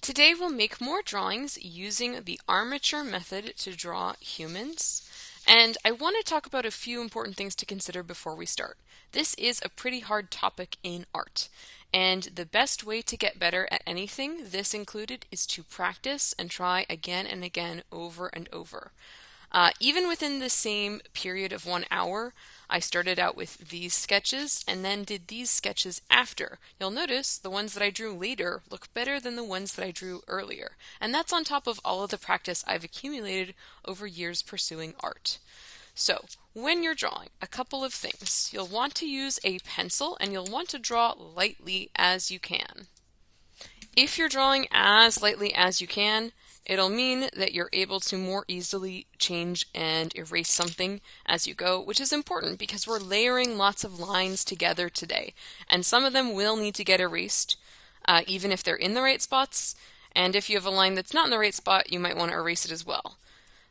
Today we'll make more drawings using the armature method to draw humans. And I want to talk about a few important things to consider before we start. This is a pretty hard topic in art, and the best way to get better at anything, this included, is to practice and try again and again over and over. Even within the same period of 1 hour, I started out with these sketches and then did these sketches after. You'll notice the ones that I drew later look better than the ones that I drew earlier. And that's on top of all of the practice I've accumulated over years pursuing art. So, when you're drawing, a couple of things. You'll want to use a pencil and you'll want to draw lightly as you can. If you're drawing as lightly as you can, it'll mean that you're able to more easily change and erase something as you go, which is important because we're layering lots of lines together today. And some of them will need to get erased, even if they're in the right spots. And if you have a line that's not in the right spot, you might want to erase it as well.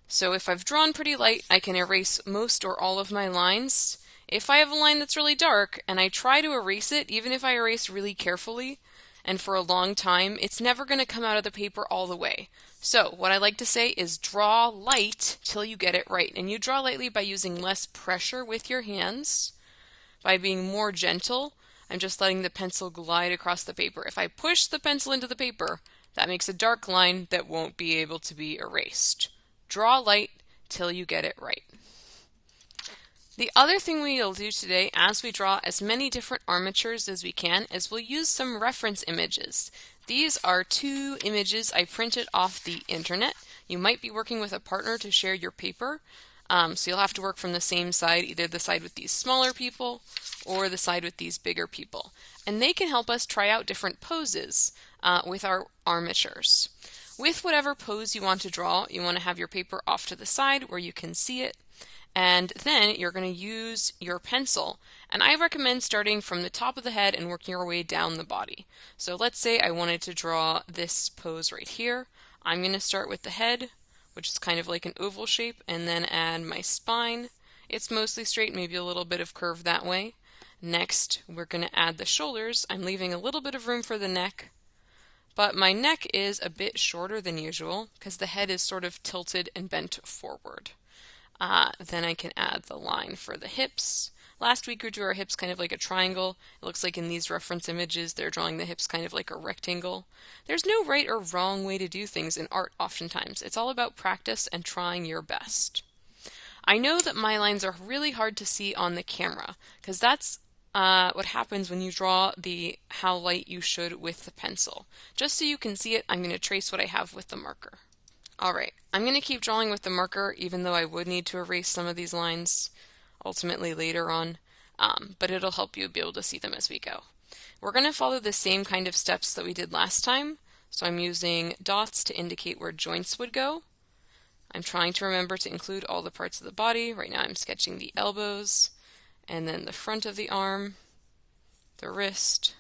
So if I've drawn pretty light, I can erase most or all of my lines. If I have a line that's really dark and I try to erase it, even if I erase really carefully, and for a long time, it's never going to come out of the paper all the way. So what I like to say is draw light till you get it right. And you draw lightly by using less pressure with your hands, by being more gentle. I'm just letting the pencil glide across the paper. If I push the pencil into the paper, that makes a dark line that won't be able to be erased. Draw light till you get it right. The other thing we'll do today, as we draw as many different armatures as we can, is we'll use some reference images. These are 2 images I printed off the internet. You might be working with a partner to share your paper, so you'll have to work from the same side, either the side with these smaller people or the side with these bigger people. And they can help us try out different poses with our armatures. With whatever pose you want to draw, you want to have your paper off to the side where you can see it. And then you're going to use your pencil. And I recommend starting from the top of the head and working your way down the body. So let's say I wanted to draw this pose right here. I'm going to start with the head, which is kind of like an oval shape, and then add my spine. It's mostly straight, maybe a little bit of curve that way. Next, we're going to add the shoulders. I'm leaving a little bit of room for the neck, but my neck is a bit shorter than usual because the head is sort of tilted and bent forward. Then I can add the line for the hips. Last week we drew our hips kind of like a triangle. It looks like in these reference images they're drawing the hips kind of like a rectangle. There's no right or wrong way to do things in art oftentimes. It's all about practice and trying your best. I know that my lines are really hard to see on the camera because that's what happens when you draw the how light you should with the pencil. Just so you can see it, I'm going to trace what I have with the marker. Alright, I'm going to keep drawing with the marker even though I would need to erase some of these lines ultimately later on, but it'll help you be able to see them as we go. We're going to follow the same kind of steps that we did last time, so I'm using dots to indicate where joints would go. I'm trying to remember to include all the parts of the body. Right now I'm sketching the elbows, and then the front of the arm, the wrist,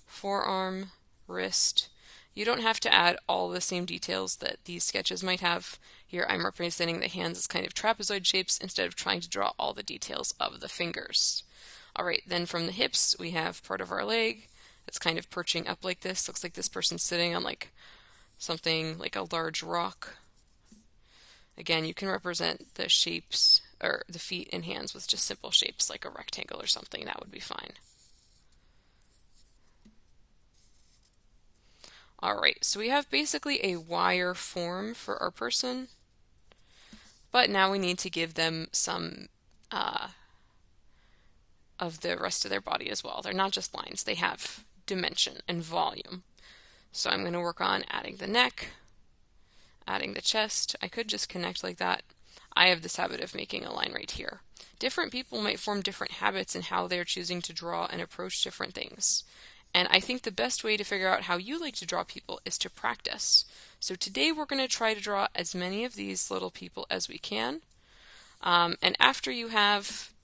forearm, wrist. You don't have to add all the same details that these sketches might have. Here I'm representing the hands as kind of trapezoid shapes instead of trying to draw all the details of the fingers. Alright, then from the hips we have part of our leg that's kind of perching up like this. Looks like this person's sitting on like something like a large rock. Again, you can represent the shapes or the feet and hands with just simple shapes like a rectangle or something. That would be fine. Alright, so we have basically a wire form for our person, but now we need to give them some of the rest of their body as well. They're not just lines, they have dimension and volume. So I'm going to work on adding the neck, adding the chest. I could just connect like that. I have this habit of making a line right here. Different people might form different habits in how they're choosing to draw and approach different things. And I think the best way to figure out how you like to draw people is to practice. So today we're going to try to draw as many of these little people as we can. And after you have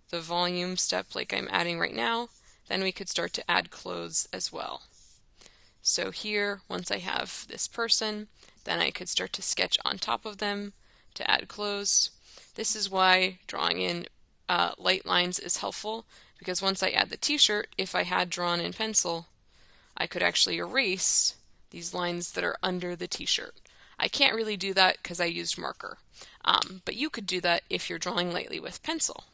the volume step like I'm adding right now, then we could start to add clothes as well. So here, once I have this person, then I could start to sketch on top of them to add clothes. This is why drawing in light lines is helpful, because once I add the t-shirt, if I had drawn in pencil, I could actually erase these lines that are under the t-shirt. I can't really do that because I used marker, but you could do that if you're drawing lightly with pencil.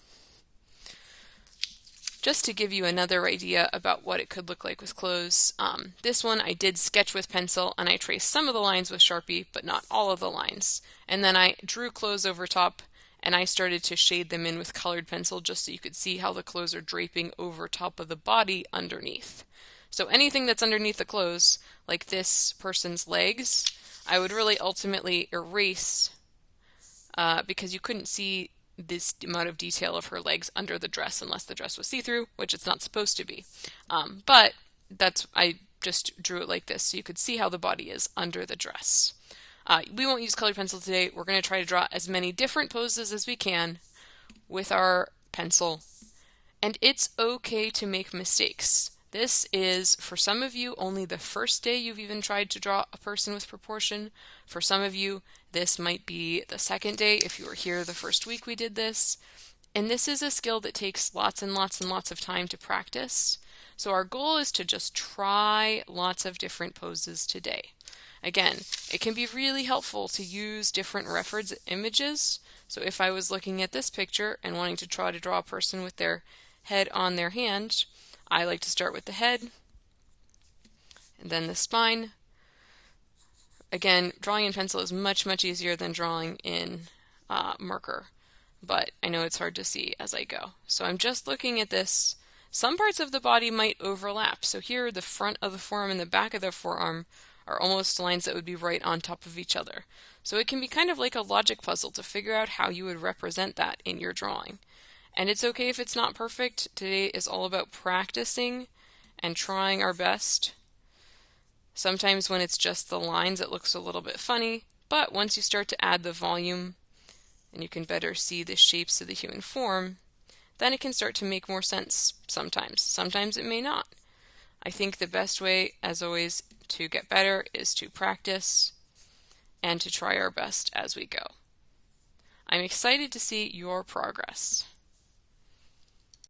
Just to give you another idea about what it could look like with clothes, this one I did sketch with pencil and I traced some of the lines with Sharpie, but not all of the lines. And then I drew clothes over top and I started to shade them in with colored pencil just so you could see how the clothes are draping over top of the body underneath. So anything that's underneath the clothes, like this person's legs, I would really ultimately erase because you couldn't see this amount of detail of her legs under the dress unless the dress was see-through, which it's not supposed to be. But I just drew it like this so you could see how the body is under the dress. We won't use colored pencil today. We're going to try to draw as many different poses as we can with our pencil. And it's okay to make mistakes. This is, for some of you, only the first day you've even tried to draw a person with proportion. For some of you, this might be the second day if you were here the first week we did this. And this is a skill that takes lots and lots and lots of time to practice. So our goal is to just try lots of different poses today. Again, it can be really helpful to use different reference images. So if I was looking at this picture and wanting to try to draw a person with their head on their hand, I like to start with the head and then the spine. Again, drawing in pencil is much, much easier than drawing in marker, but I know it's hard to see as I go. So I'm just looking at this. Some parts of the body might overlap. So here, the front of the forearm and the back of the forearm are almost lines that would be right on top of each other. So it can be kind of like a logic puzzle to figure out how you would represent that in your drawing. And it's okay if it's not perfect. Today is all about practicing and trying our best. Sometimes when it's just the lines, it looks a little bit funny, but once you start to add the volume and you can better see the shapes of the human form, then it can start to make more sense sometimes. Sometimes it may not. I think the best way, as always, to get better is to practice and to try our best as we go. I'm excited to see your progress.